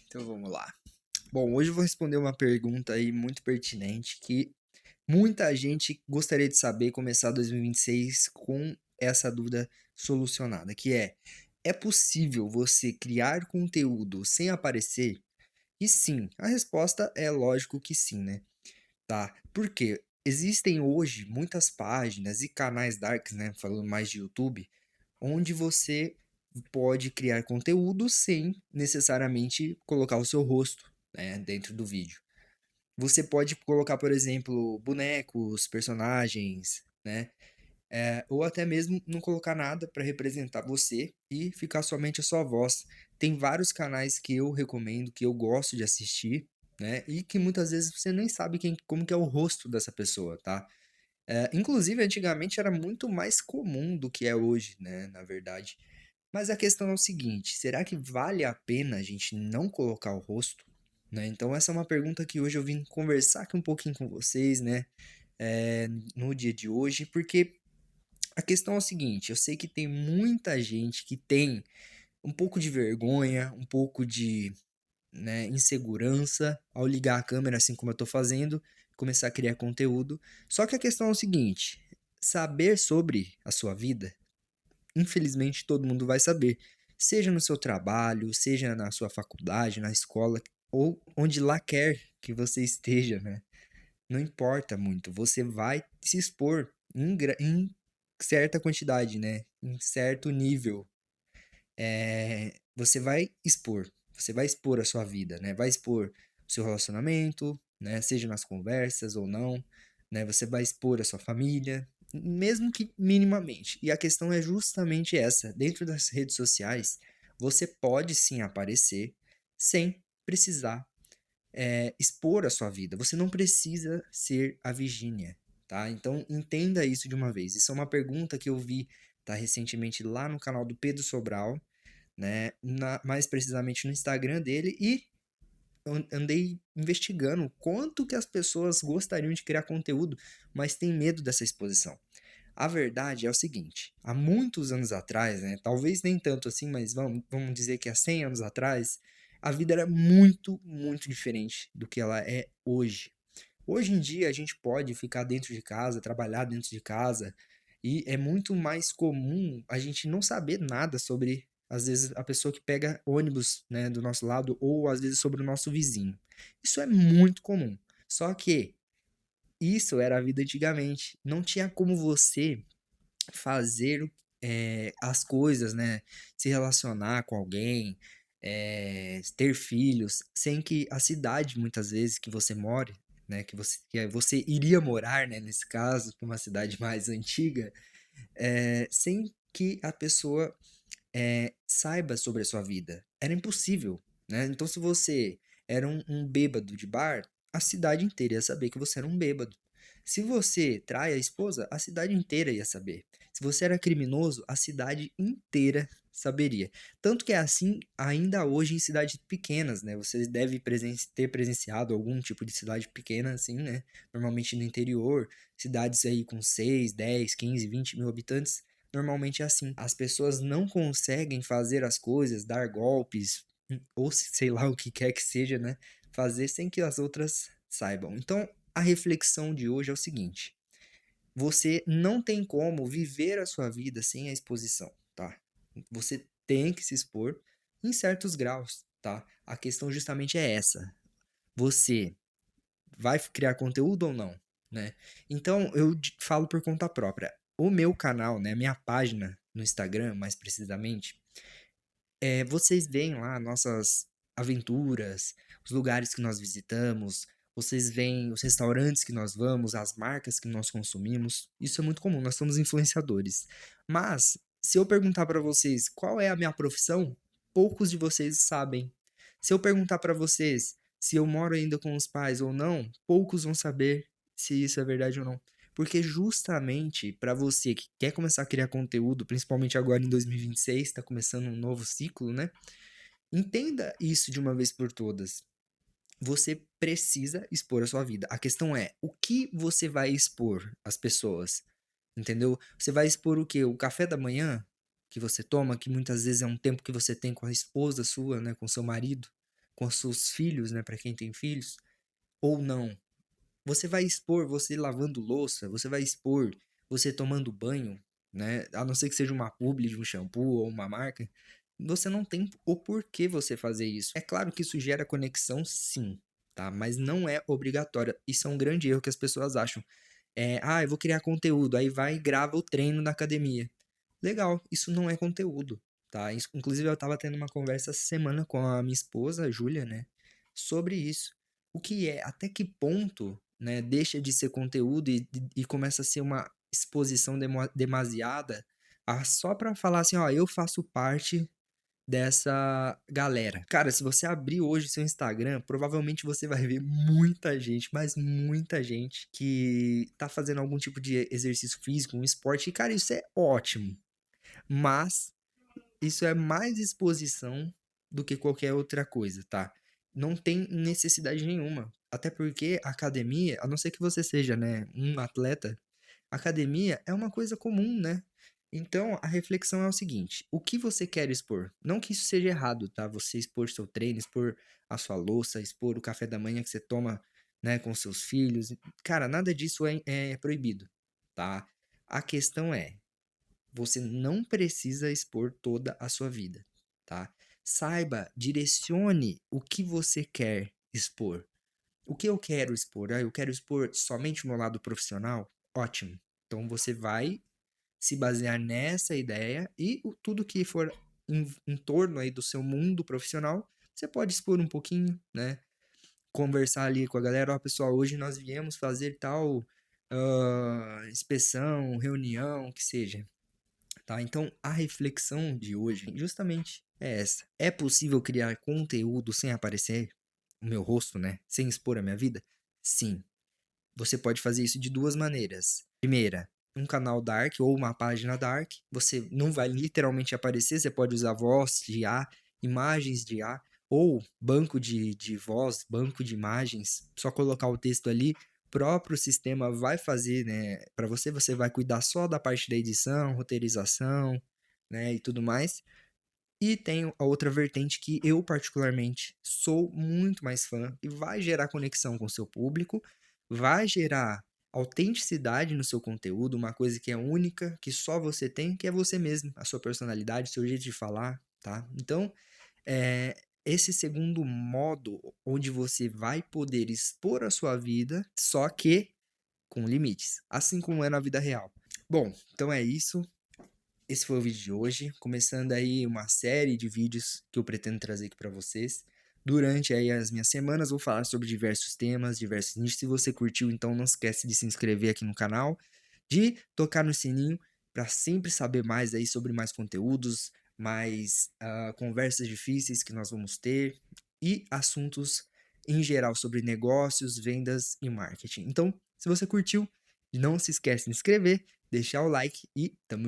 Então vamos lá. Bom, hoje eu vou responder uma pergunta aí muito pertinente que muita gente gostaria de saber e começar 2026 com essa dúvida solucionada, que é possível você criar conteúdo sem aparecer? E sim, a resposta é lógico que sim, né? Tá? Porque existem hoje muitas páginas e canais darks, né, falando mais de YouTube, onde você pode criar conteúdo sem necessariamente colocar o seu rosto, né, dentro do vídeo. Você pode colocar, por exemplo, bonecos, personagens, né, ou até mesmo não colocar nada para representar você e ficar somente a sua voz. Tem vários canais que eu recomendo, que eu gosto de assistir, né, e que muitas vezes você nem sabe como que é o rosto dessa pessoa, tá? Inclusive, antigamente era muito mais comum do que é hoje, né, na verdade. Mas a questão é o seguinte: será que vale a pena a gente não colocar o rosto? Né? Então, essa é uma pergunta que hoje eu vim conversar aqui um pouquinho com vocês, né? No dia de hoje, porque a questão é o seguinte: eu sei que tem muita gente que tem um pouco de vergonha, um pouco de, né, insegurança ao ligar a câmera, assim como eu tô fazendo, começar a criar conteúdo. Só que a questão é o seguinte: saber sobre a sua vida, infelizmente todo mundo vai saber. Seja no seu trabalho, seja na sua faculdade, na escola, ou onde lá quer que você esteja, né? Não importa muito, você vai se expor em certa quantidade, né? Em certo nível. Você vai expor a sua vida, né? Vai expor o seu relacionamento, né? Seja nas conversas ou não, né? Você vai expor a sua família, mesmo que minimamente. E a questão é justamente essa: dentro das redes sociais, você pode sim aparecer sem precisar expor a sua vida. Você não precisa ser a Virgínia, tá? Então entenda isso de uma vez. Isso é uma pergunta que eu vi, tá, recentemente lá no canal do Pedro Sobral, né? Mais precisamente no Instagram dele, e eu andei investigando quanto que as pessoas gostariam de criar conteúdo, mas têm medo dessa exposição. A verdade é o seguinte: há muitos anos atrás, né, talvez nem tanto assim, mas vamos dizer que há 100 anos atrás, a vida era muito, muito diferente do que ela é hoje. Hoje em dia a gente pode ficar dentro de casa, trabalhar dentro de casa, e é muito mais comum a gente não saber nada sobre, às vezes, a pessoa que pega ônibus, né, do nosso lado, ou às vezes sobre o nosso vizinho. Isso é muito comum. Só que isso era a vida antigamente. Não tinha como você fazer as coisas, né? Se relacionar com alguém, ter filhos, sem que a cidade, muitas vezes, que você more, né? Que você iria morar, né? Nesse caso, para uma cidade mais antiga, sem que a pessoa saiba sobre a sua vida. Era impossível, né? Então, se você era um bêbado de bar, a cidade inteira ia saber que você era um bêbado. Se você trai a esposa, a cidade inteira ia saber. Se você era criminoso, a cidade inteira saberia. Tanto que é assim ainda hoje em cidades pequenas, né? Você deve ter presenciado algum tipo de cidade pequena, assim, né? Normalmente no interior, cidades aí com 6, 10, 15, 20 mil habitantes. Normalmente é assim. As pessoas não conseguem fazer as coisas, dar golpes, ou sei lá o que quer que seja, né? Fazer sem que as outras saibam. Então, a reflexão de hoje é o seguinte: você não tem como viver a sua vida sem a exposição, tá? Você tem que se expor em certos graus, tá? A questão justamente é essa. Você vai criar conteúdo ou não, né? Então, eu falo por conta própria. O meu canal, né, minha página no Instagram, mais precisamente, vocês veem lá nossas aventuras, os lugares que nós visitamos, vocês veem os restaurantes que nós vamos, as marcas que nós consumimos. Isso é muito comum, nós somos influenciadores. Mas, se eu perguntar para vocês qual é a minha profissão, poucos de vocês sabem. Se eu perguntar para vocês se eu moro ainda com os pais ou não, poucos vão saber se isso é verdade ou não. Porque justamente para você que quer começar a criar conteúdo, principalmente agora em 2026, está começando um novo ciclo, né? Entenda isso de uma vez por todas. Você precisa expor a sua vida. A questão é, o que você vai expor às pessoas? Entendeu? Você vai expor o quê? O café da manhã que você toma, que muitas vezes é um tempo que você tem com a esposa sua, né, com seu marido, com os seus filhos, né, para quem tem filhos, ou não. Você vai expor você lavando louça, você vai expor você tomando banho, né? A não ser que seja uma publi de um shampoo ou uma marca, você não tem o porquê você fazer isso. É claro que isso gera conexão, sim, tá? Mas não é obrigatório. Isso é um grande erro que as pessoas acham. Eu vou criar conteúdo, aí vai e grava o treino na academia. Legal, isso não é conteúdo, tá? Inclusive, eu tava tendo uma conversa essa semana com a minha esposa, a Júlia, né? Sobre isso. O que é, até que ponto, né, deixa de ser conteúdo e começa a ser uma exposição demasiada só pra falar assim, ó, eu faço parte dessa galera. Cara, se você abrir hoje seu Instagram, provavelmente você vai ver muita gente, mas muita gente que tá fazendo algum tipo de exercício físico, um esporte, e cara, isso é ótimo. Mas isso é mais exposição do que qualquer outra coisa, tá? Não tem necessidade nenhuma. Até porque a academia, a não ser que você seja, né, um atleta, academia é uma coisa comum, né? Então, a reflexão é o seguinte: o que você quer expor? Não que isso seja errado, tá? Você expor seu treino, expor a sua louça, expor o café da manhã que você toma, né, com seus filhos. Cara, nada disso é proibido, tá? A questão é, você não precisa expor toda a sua vida, tá? Saiba, direcione o que você quer expor. O que eu quero expor? Eu quero expor somente o meu lado profissional? Ótimo. Então você vai se basear nessa ideia e tudo que for em torno aí do seu mundo profissional, você pode expor um pouquinho, né? Conversar ali com a galera, ó, pessoal, hoje nós viemos fazer tal inspeção, reunião, que seja. Tá? Então, a reflexão de hoje justamente é essa. É possível criar conteúdo sem aparecer o meu rosto, né? Sem expor a minha vida? Sim. Você pode fazer isso de duas maneiras. Primeira, um canal Dark ou uma página Dark. Você não vai literalmente aparecer, você pode usar voz de IA, imagens de IA, ou banco de voz, banco de imagens, só colocar o texto ali, próprio sistema vai fazer, né, para você, você vai cuidar só da parte da edição, roteirização, né, e tudo mais. E tem a outra vertente que eu particularmente sou muito mais fã e vai gerar conexão com o seu público, vai gerar autenticidade no seu conteúdo, uma coisa que é única, que só você tem, que é você mesmo, a sua personalidade, seu jeito de falar, tá? Então, esse segundo modo onde você vai poder expor a sua vida, só que com limites, assim como é na vida real. Bom, então é isso. Esse foi o vídeo de hoje, começando aí uma série de vídeos que eu pretendo trazer aqui para vocês. Durante aí as minhas semanas vou falar sobre diversos temas, diversos nichos. Se você curtiu, então não esquece de se inscrever aqui no canal, de tocar no sininho para sempre saber mais aí sobre mais conteúdos, mais conversas difíceis que nós vamos ter e assuntos em geral sobre negócios, vendas e marketing. Então, se você curtiu, não se esquece de se inscrever, deixar o like e tamo